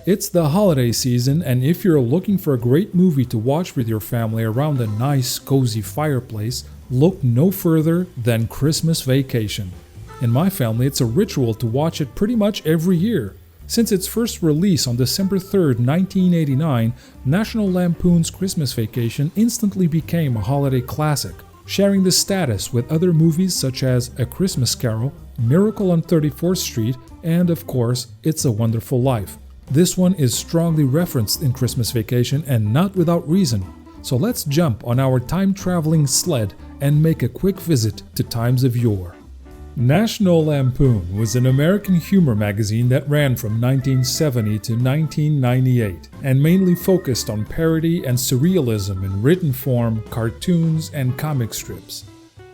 It's the holiday season, and if you're looking for a great movie to watch with your family around a nice, cozy fireplace, look no further than Christmas Vacation. In my family, it's a ritual to watch it pretty much every year. Since its first release on December 3rd, 1989, National Lampoon's Christmas Vacation instantly became a holiday classic, sharing the status with other movies such as A Christmas Carol, Miracle on 34th Street, and of course, It's a Wonderful Life. This one is strongly referenced in Christmas Vacation and not without reason. So let's jump on our time-traveling sled and make a quick visit to times of yore. National Lampoon was an American humor magazine that ran from 1970 to 1998 and mainly focused on parody and surrealism in written form, cartoons, and comic strips.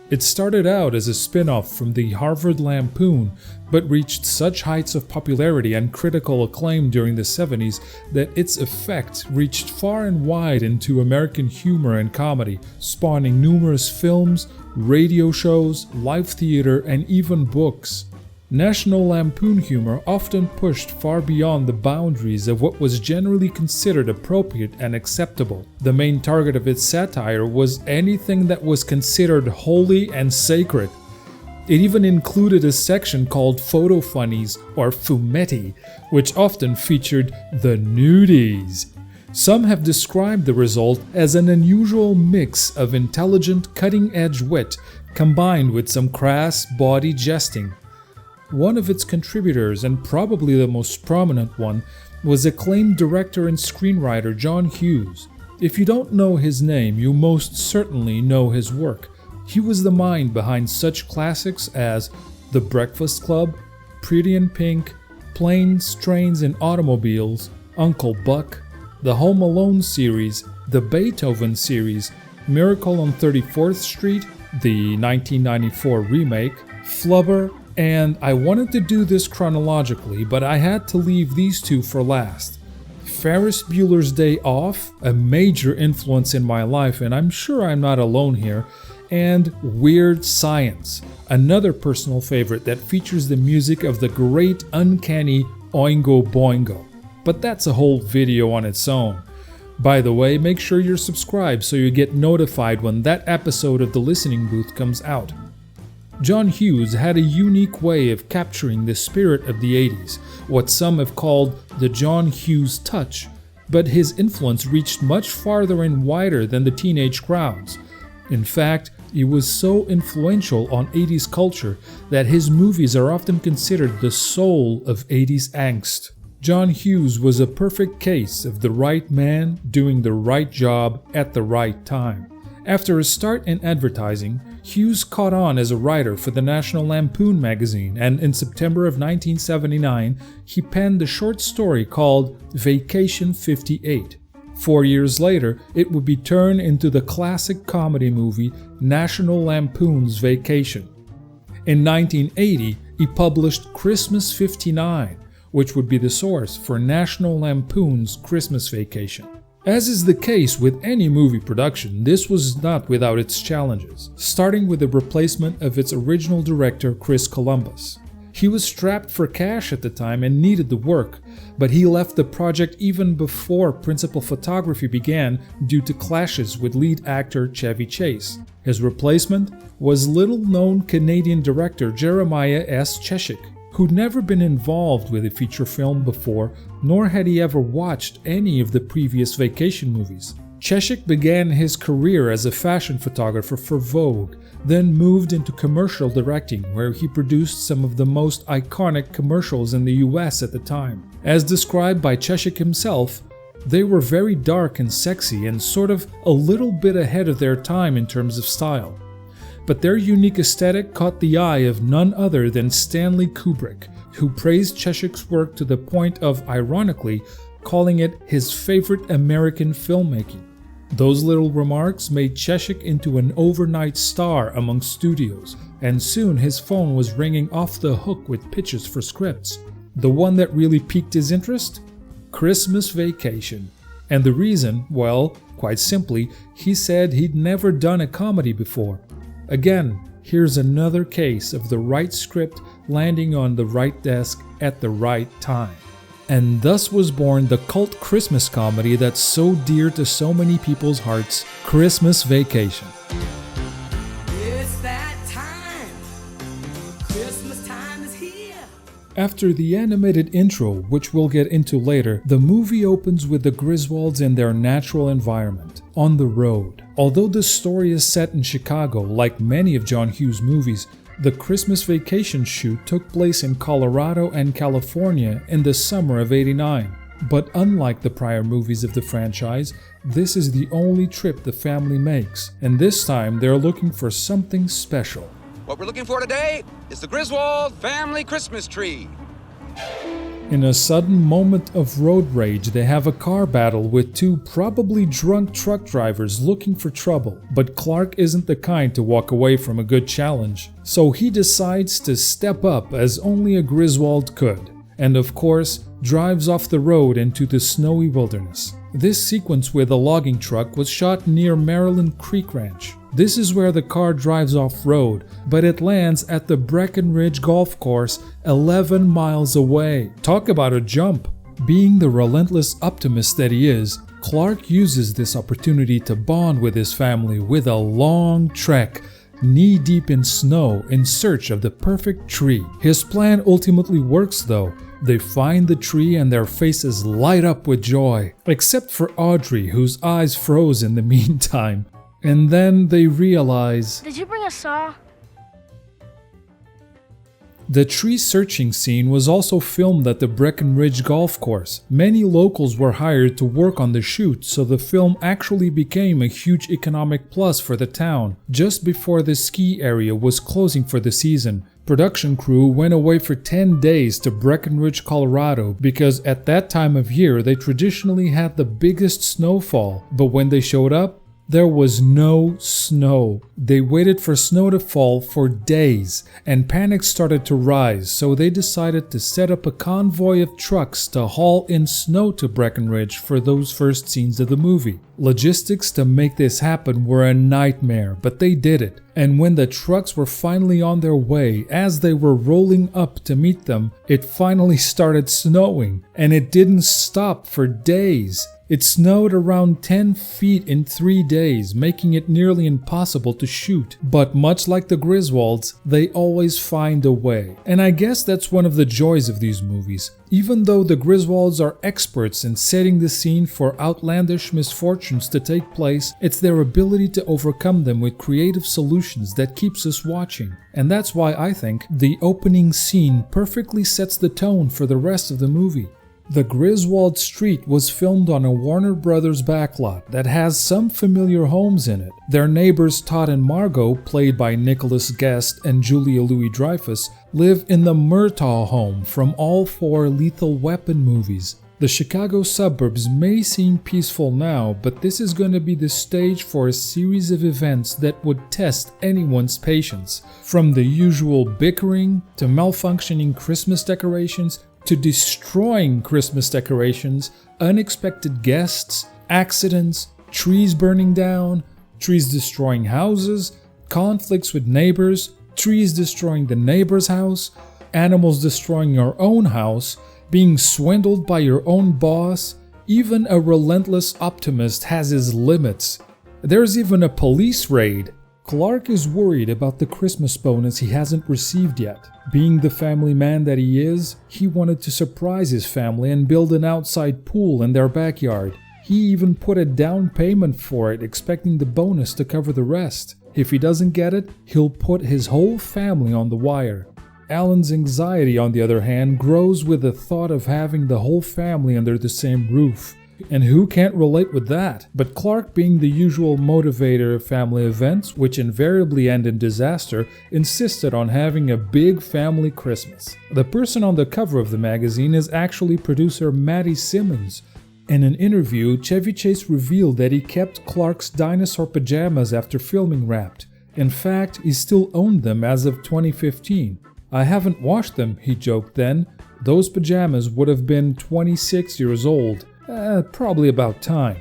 It started out as a spin-off from the Harvard Lampoon, but reached such heights of popularity and critical acclaim during the 70s that its effect reached far and wide into American humor and comedy, spawning numerous films, radio shows, live theater, and even books. National Lampoon humor often pushed far beyond the boundaries of what was generally considered appropriate and acceptable. The main target of its satire was anything that was considered holy and sacred. It even included a section called Photo Funnies or Fumetti, which often featured the nudies. Some have described the result as an unusual mix of intelligent, cutting-edge wit combined with some crass, bawdy jesting. One of its contributors, and probably the most prominent one, was acclaimed director and screenwriter John Hughes. If you don't know his name, you most certainly know his work. He was the mind behind such classics as The Breakfast Club, Pretty in Pink, Planes, Trains and Automobiles, Uncle Buck, the Home Alone series, the Beethoven series, Miracle on 34th Street, the 1994 remake, Flubber, and I wanted to do this chronologically, but I had to leave these two for last. Ferris Bueller's Day Off, a major influence in my life, and I'm sure I'm not alone here, and Weird Science, another personal favorite that features the music of the great uncanny Oingo Boingo. But that's a whole video on its own. By the way, make sure you're subscribed so you get notified when that episode of The Listening Booth comes out. John Hughes had a unique way of capturing the spirit of the 80s, what some have called the John Hughes touch, but his influence reached much farther and wider than the teenage crowds. In fact, he was so influential on 80s culture that his movies are often considered the soul of 80s angst. John Hughes was a perfect case of the right man doing the right job at the right time. After a start in advertising, Hughes caught on as a writer for the National Lampoon magazine, and in September of 1979, he penned a short story called Vacation 58. 4 years later, it would be turned into the classic comedy movie National Lampoon's Vacation. In 1980, he published Christmas 59, which would be the source for National Lampoon's Christmas Vacation. As is the case with any movie production, this was not without its challenges, starting with the replacement of its original director Chris Columbus. He was strapped for cash at the time and needed the work, but he left the project even before principal photography began due to clashes with lead actor Chevy Chase. His replacement was little-known Canadian director Jeremiah S. Cheshik, who'd never been involved with a feature film before, nor had he ever watched any of the previous Vacation movies. Cheshik began his career as a fashion photographer for Vogue, then moved into commercial directing, where he produced some of the most iconic commercials in the US at the time. As described by Cheshik himself, they were very dark and sexy and sort of a little bit ahead of their time in terms of style. But their unique aesthetic caught the eye of none other than Stanley Kubrick, who praised Cheshik's work to the point of, ironically, calling it his favorite American filmmaking. Those little remarks made Cheshik into an overnight star among studios, and soon his phone was ringing off the hook with pitches for scripts. The one that really piqued his interest? Christmas Vacation. And the reason, well, quite simply, he said he'd never done a comedy before. Again, here's another case of the right script landing on the right desk at the right time. And thus was born the cult Christmas comedy that's so dear to so many people's hearts, Christmas Vacation. It's that time. Christmas time is here. After the animated intro, which we'll get into later, the movie opens with the Griswolds in their natural environment, on the road. Although the story is set in Chicago, like many of John Hughes' movies, the Christmas Vacation shoot took place in Colorado and California in the summer of '89. But unlike the prior movies of the franchise, this is the only trip the family makes, and this time they're looking for something special. What we're looking for today is the Griswold family Christmas tree. In a sudden moment of road rage, they have a car battle with two probably drunk truck drivers looking for trouble. But Clark isn't the kind to walk away from a good challenge, so he decides to step up as only a Griswold could, and of course, drives off the road into the snowy wilderness. This sequence with a logging truck was shot near Maryland Creek Ranch. This is where the car drives off-road, but it lands at the Breckenridge Golf Course 11 miles away. Talk about a jump! Being the relentless optimist that he is, Clark uses this opportunity to bond with his family with a long trek, knee-deep in snow in search of the perfect tree. His plan ultimately works though. They find the tree and their faces light up with joy, except for Audrey, whose eyes froze in the meantime. And then they realize... Did you bring a saw? The tree searching scene was also filmed at the Breckenridge Golf Course. Many locals were hired to work on the shoot, so the film actually became a huge economic plus for the town. Just before the ski area was closing for the season, production crew went away for 10 days to Breckenridge, Colorado, because at that time of year they traditionally had the biggest snowfall. But when they showed up, there was no snow. They waited for snow to fall for days, and panic started to rise, so they decided to set up a convoy of trucks to haul in snow to Breckenridge for those first scenes of the movie. Logistics to make this happen were a nightmare, but they did it. And when the trucks were finally on their way, as they were rolling up to meet them, it finally started snowing, and it didn't stop for days. It snowed around 10 feet in 3 days, making it nearly impossible to shoot. But much like the Griswolds, they always find a way. And I guess that's one of the joys of these movies. Even though the Griswolds are experts in setting the scene for outlandish misfortunes to take place, it's their ability to overcome them with creative solutions that keeps us watching. And that's why I think the opening scene perfectly sets the tone for the rest of the movie. The Griswold Street was filmed on a Warner Brothers backlot that has some familiar homes in it. Their neighbors Todd and Margot, played by Nicholas Guest and Julia Louis-Dreyfus, live in the Murtaugh home from all 4 Lethal Weapon movies. The Chicago suburbs may seem peaceful now, but this is going to be the stage for a series of events that would test anyone's patience. From the usual bickering, to malfunctioning Christmas decorations, to destroying Christmas decorations, unexpected guests, accidents, trees burning down, trees destroying houses, conflicts with neighbors, trees destroying the neighbor's house, animals destroying your own house, being swindled by your own boss. Even a relentless optimist has his limits. There's even a police raid. Clark is worried about the Christmas bonus he hasn't received yet. Being the family man that he is, he wanted to surprise his family and build an outside pool in their backyard. He even put a down payment for it, expecting the bonus to cover the rest. If he doesn't get it, he'll put his whole family on the wire. Alan's anxiety, on the other hand, grows with the thought of having the whole family under the same roof. And who can't relate with that? But Clark, being the usual motivator of family events, which invariably end in disaster, insisted on having a big family Christmas. The person on the cover of the magazine is actually producer Maddie Simmons. In an interview, Chevy Chase revealed that he kept Clark's dinosaur pajamas after filming Wrapped. In fact, he still owned them as of 2015. "I haven't washed them," he joked then. "Those pajamas would have been 26 years old. Probably about time."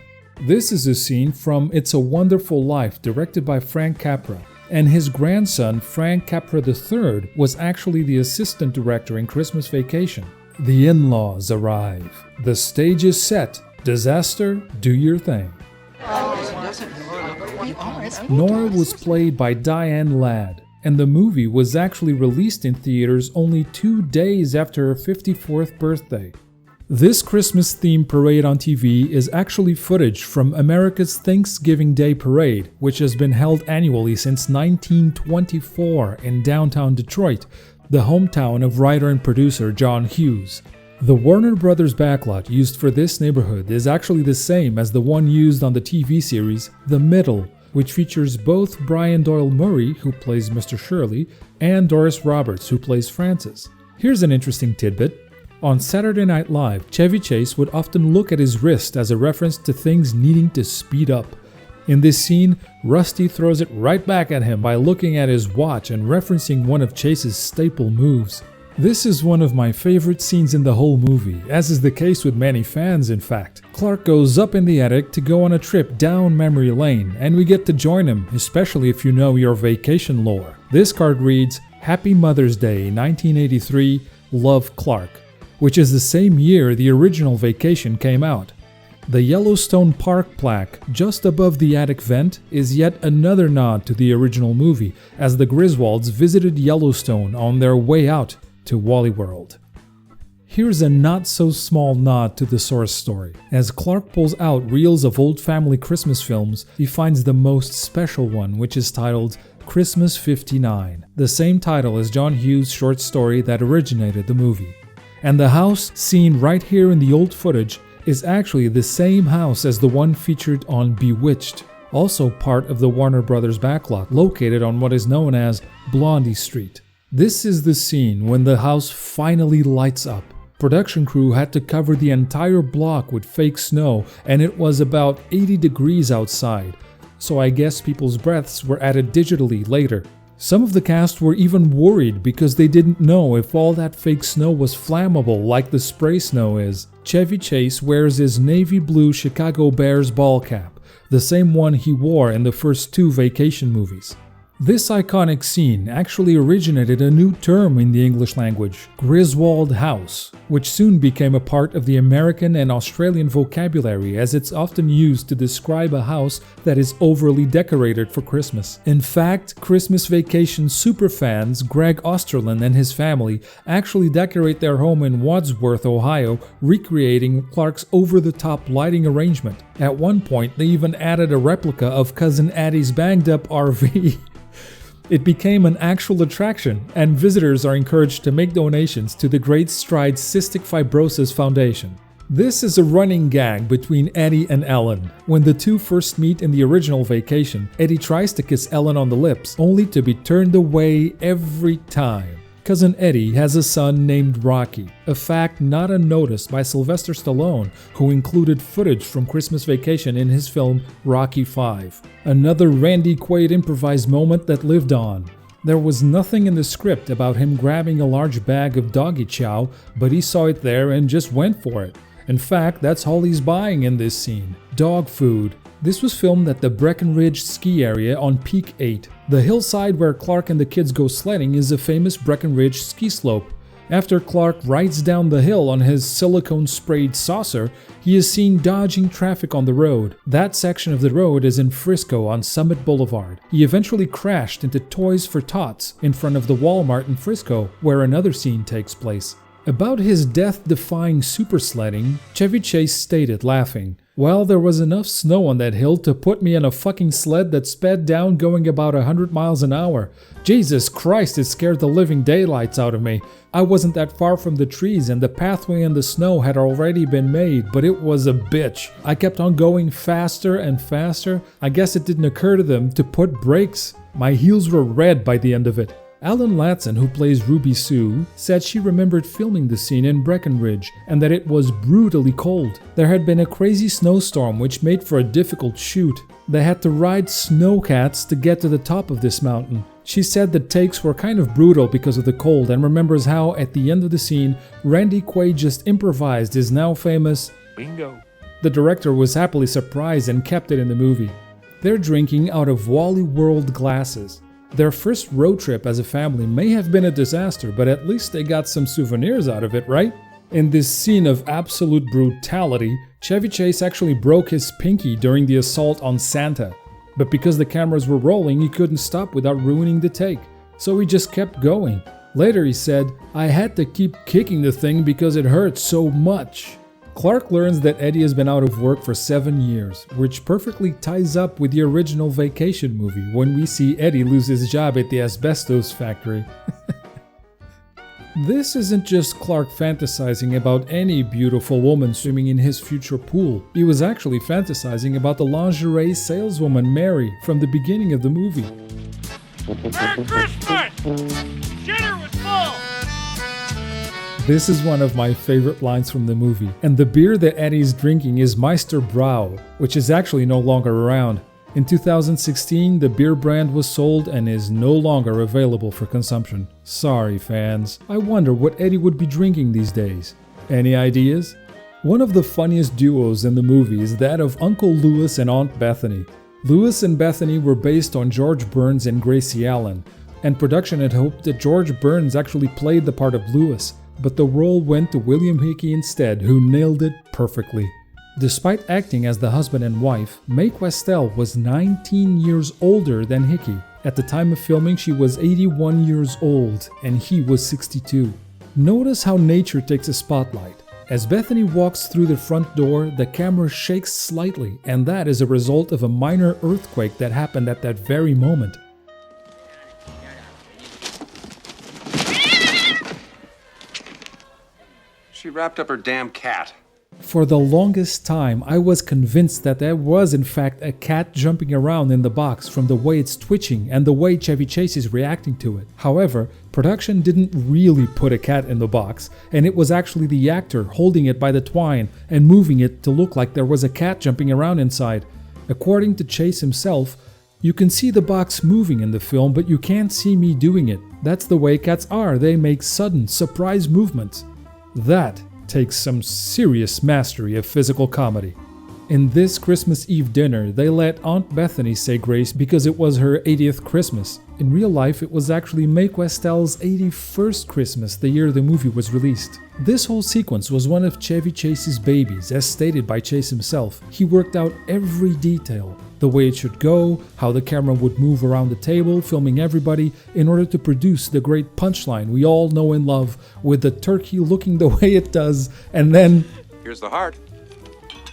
This is a scene from It's a Wonderful Life, directed by Frank Capra. And his grandson, Frank Capra III, was actually the assistant director in Christmas Vacation. The in-laws arrive. The stage is set. Disaster, do your thing. Nora was played by Diane Ladd, and the movie was actually released in theaters only 2 days after her 54th birthday. This Christmas-themed parade on TV is actually footage from America's Thanksgiving Day Parade, which has been held annually since 1924 in downtown Detroit, the hometown of writer and producer John Hughes. The Warner Brothers backlot used for this neighborhood is actually the same as the one used on the TV series The Middle, which features both Brian Doyle Murray, who plays Mr. Shirley, and Doris Roberts, who plays Frances. Here's an interesting tidbit. On Saturday Night Live, Chevy Chase would often look at his wrist as a reference to things needing to speed up. In this scene, Rusty throws it right back at him by looking at his watch and referencing one of Chase's staple moves. This is one of my favorite scenes in the whole movie, as is the case with many fans in fact. Clark goes up in the attic to go on a trip down memory lane, and we get to join him, especially if you know your vacation lore. This card reads, Happy Mother's Day 1983, Love Clark, which is the same year the original Vacation came out. The Yellowstone Park plaque just above the attic vent is yet another nod to the original movie, as the Griswolds visited Yellowstone on their way out to Wally World. Here's a not-so-small nod to the source story. As Clark pulls out reels of old family Christmas films, he finds the most special one, which is titled Christmas 59, the same title as John Hughes' short story that originated the movie. And the house seen right here in the old footage is actually the same house as the one featured on Bewitched, also part of the Warner Brothers backlot, located on what is known as Blondie Street. This is the scene when the house finally lights up. Production crew had to cover the entire block with fake snow, and it was about 80 degrees outside, so I guess people's breaths were added digitally later. Some of the cast were even worried because they didn't know if all that fake snow was flammable like the spray snow is. Chevy Chase wears his navy blue Chicago Bears ball cap, the same one he wore in the first 2 Vacation movies. This iconic scene actually originated a new term in the English language, Griswold House, which soon became a part of the American and Australian vocabulary, as it's often used to describe a house that is overly decorated for Christmas. In fact, Christmas Vacation superfans Greg Osterlin and his family actually decorate their home in Wadsworth, Ohio, recreating Clark's over-the-top lighting arrangement. At one point, they even added a replica of Cousin Addie's banged-up RV. It became an actual attraction, and visitors are encouraged to make donations to the Great Strides Cystic Fibrosis Foundation. This is a running gag between Eddie and Ellen. When the two first meet in the original Vacation, Eddie tries to kiss Ellen on the lips, only to be turned away every time. Cousin Eddie has a son named Rocky, a fact not unnoticed by Sylvester Stallone, who included footage from Christmas Vacation in his film Rocky V. Another Randy Quaid improvised moment that lived on. There was nothing in the script about him grabbing a large bag of doggy chow, but he saw it there and just went for it. In fact, that's all he's buying in this scene: dog food. This was filmed at the Breckenridge ski area on Peak 8. The hillside where Clark and the kids go sledding is a famous Breckenridge ski slope. After Clark rides down the hill on his silicone-sprayed saucer, he is seen dodging traffic on the road. That section of the road is in Frisco on Summit Boulevard. He eventually crashed into Toys for Tots in front of the Walmart in Frisco, where another scene takes place. About his death-defying super sledding, Chevy Chase stated, laughing, "Well, there was enough snow on that hill to put me in a fucking sled that sped down going about 100 miles an hour. Jesus Christ, it scared the living daylights out of me. I wasn't that far from the trees and the pathway in the snow had already been made, but it was a bitch. I kept on going faster and faster. I guess it didn't occur to them to put brakes. My heels were red by the end of it." Alan Latson, who plays Ruby Sue, said she remembered filming the scene in Breckenridge and that it was brutally cold. There had been a crazy snowstorm which made for a difficult shoot. They had to ride snowcats to get to the top of this mountain. She said the takes were kind of brutal because of the cold and remembers how, at the end of the scene, Randy Quaid just improvised his now famous bingo. The director was happily surprised and kept it in the movie. They're drinking out of Wally World glasses. Their first road trip as a family may have been a disaster, but at least they got some souvenirs out of it, right? In this scene of absolute brutality, Chevy Chase actually broke his pinky during the assault on Santa. But because the cameras were rolling, he couldn't stop without ruining the take. So he just kept going. Later he said, "I had to keep kicking the thing because it hurt so much." Clark learns that Eddie has been out of work for 7 years, which perfectly ties up with the original Vacation movie when we see Eddie lose his job at the asbestos factory. This isn't just Clark fantasizing about any beautiful woman swimming in his future pool. He was actually fantasizing about the lingerie saleswoman Mary from the beginning of the movie. Merry Christmas! Dinner was full! This is one of my favorite lines from the movie, and the beer that Eddie's drinking is Meister Brau, which is actually no longer around. In 2016, the beer brand was sold and is no longer available for consumption. Sorry fans, I wonder what Eddie would be drinking these days. Any ideas? One of the funniest duos in the movie is that of Uncle Lewis and Aunt Bethany. Lewis and Bethany were based on George Burns and Gracie Allen, and production had hoped that George Burns actually played the part of Lewis, but the role went to William Hickey instead, who nailed it perfectly. Despite acting as the husband and wife, Mae Questel was 19 years older than Hickey. At the time of filming, she was 81 years old, and he was 62. Notice how nature takes a spotlight. As Bethany walks through the front door, the camera shakes slightly, and that is a result of a minor earthquake that happened at that very moment. She wrapped up her damn cat. For the longest time, I was convinced that there was in fact a cat jumping around in the box from the way it's twitching and the way Chevy Chase is reacting to it. However, production didn't really put a cat in the box, and it was actually the actor holding it by the twine and moving it to look like there was a cat jumping around inside. According to Chase himself, "You can see the box moving in the film, but you can't see me doing it. That's the way cats are, they make sudden, surprise movements." That takes some serious mastery of physical comedy. In this Christmas Eve dinner, they let Aunt Bethany say grace because it was her 80th Christmas. In real life, it was actually Mae Questel's 81st Christmas the year the movie was released. This whole sequence was one of Chevy Chase's babies, as stated by Chase himself. He worked out every detail, the way it should go, how the camera would move around the table, filming everybody, in order to produce the great punchline we all know and love, with the turkey looking the way it does, and then... Here's the heart.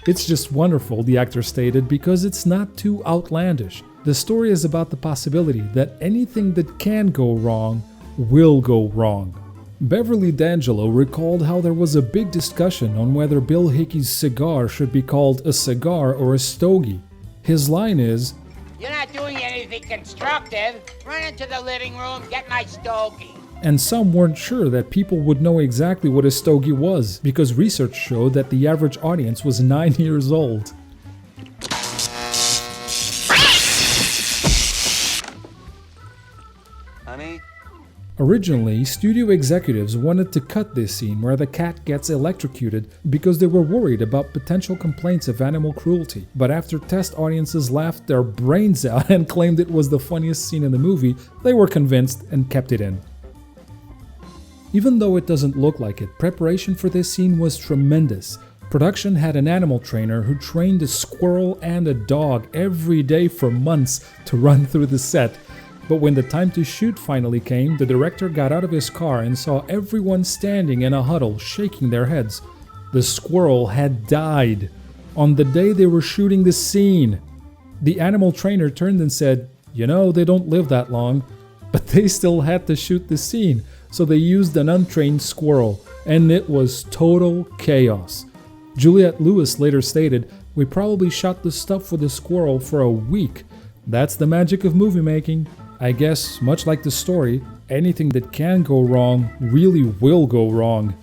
It's just wonderful, the actor stated, because it's not too outlandish. The story is about the possibility that anything that can go wrong will go wrong. Beverly D'Angelo recalled how there was a big discussion on whether Bill Hickey's cigar should be called a cigar or a stogie. His line is, "You're not doing anything constructive. Run into the living room, get my stogie." and some weren't sure that people would know exactly what a stogie was, because research showed that the average audience was 9 years old. Honey? Originally, studio executives wanted to cut this scene where the cat gets electrocuted because they were worried about potential complaints of animal cruelty. But after test audiences laughed their brains out and claimed it was the funniest scene in the movie, they were convinced and kept it in. Even though it doesn't look like it, preparation for this scene was tremendous. Production had an animal trainer who trained a squirrel and a dog every day for months to run through the set. But when the time to shoot finally came, the director got out of his car and saw everyone standing in a huddle, shaking their heads. The squirrel had died on the day they were shooting the scene. The animal trainer turned and said, "You know, they don't live that long." But they still had to shoot the scene, so they used an untrained squirrel, and it was total chaos. Juliette Lewis later stated, "We probably shot the stuff with the squirrel for a week. That's the magic of movie making. I guess, much like the story, anything that can go wrong really will go wrong."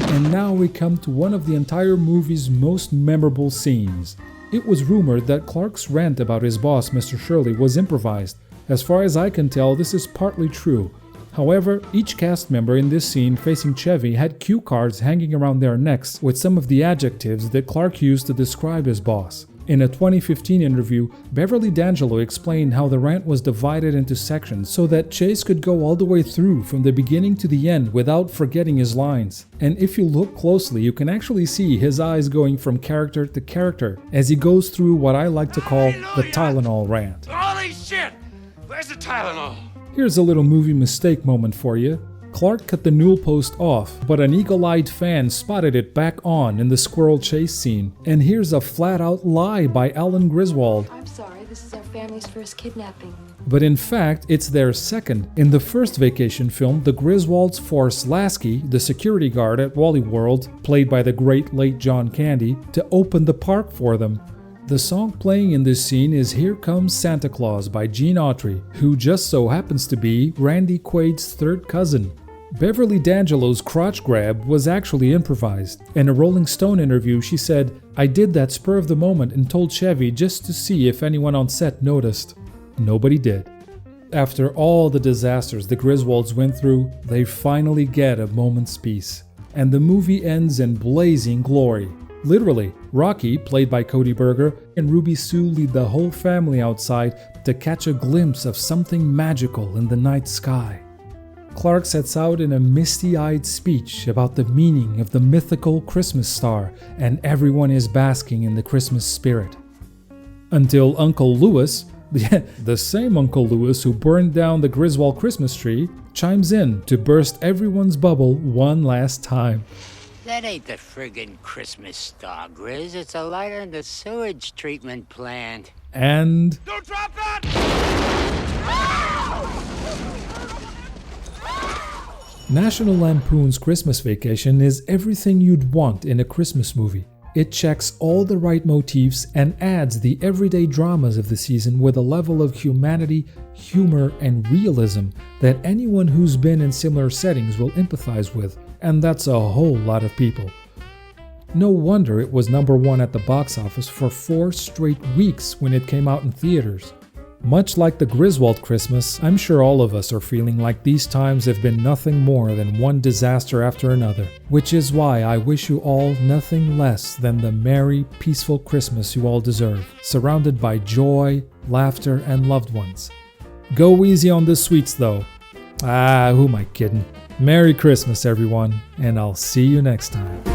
And now we come to one of the entire movie's most memorable scenes. It was rumored that Clark's rant about his boss, Mr. Shirley, was improvised. As far as I can tell, this is partly true. However, each cast member in this scene facing Chevy had cue cards hanging around their necks with some of the adjectives that Clark used to describe his boss. In a 2015 interview, Beverly D'Angelo explained how the rant was divided into sections so that Chase could go all the way through from the beginning to the end without forgetting his lines. And if you look closely, you can actually see his eyes going from character to character as he goes through what I like to call the Tylenol rant. Holy shit! Where's the Tylenol? Here's a little movie mistake moment for you. Clark cut the newel post off, but an eagle-eyed fan spotted it back on in the squirrel chase scene. And here's a flat-out lie by Alan Griswold. I'm sorry, this is our family's first kidnapping. But in fact, it's their second. In the first vacation film, the Griswolds force Lasky, the security guard at Wally World, played by the great late John Candy, to open the park for them. The song playing in this scene is Here Comes Santa Claus by Gene Autry, who just so happens to be Randy Quaid's third cousin. Beverly D'Angelo's crotch grab was actually improvised. In a Rolling Stone interview, she said, "I did that spur of the moment and told Chevy just to see if anyone on set noticed." Nobody did. After all the disasters the Griswolds went through, they finally get a moment's peace. And the movie ends in blazing glory. Literally, Rocky, played by Cody Berger, and Ruby Sue lead the whole family outside to catch a glimpse of something magical in the night sky. Clark sets out in a misty-eyed speech about the meaning of the mythical Christmas star, and everyone is basking in the Christmas spirit. Until Uncle Lewis, the same Uncle Lewis who burned down the Griswold Christmas tree, chimes in to burst everyone's bubble one last time. That ain't the friggin' Christmas star, Grizz. It's a light in the sewage treatment plant. And Don't drop that! National Lampoon's Christmas Vacation is everything you'd want in a Christmas movie. It checks all the right motifs and adds the everyday dramas of the season with a level of humanity, humor, and realism that anyone who's been in similar settings will empathize with, and that's a whole lot of people. No wonder it was #1 at the box office for 4 straight weeks when it came out in theaters. Much like the Griswold Christmas, I'm sure all of us are feeling like these times have been nothing more than one disaster after another, which is why I wish you all nothing less than the merry, peaceful Christmas you all deserve, surrounded by joy, laughter, and loved ones. Go easy on the sweets though. Who am I kidding? Merry Christmas everyone, and I'll see you next time.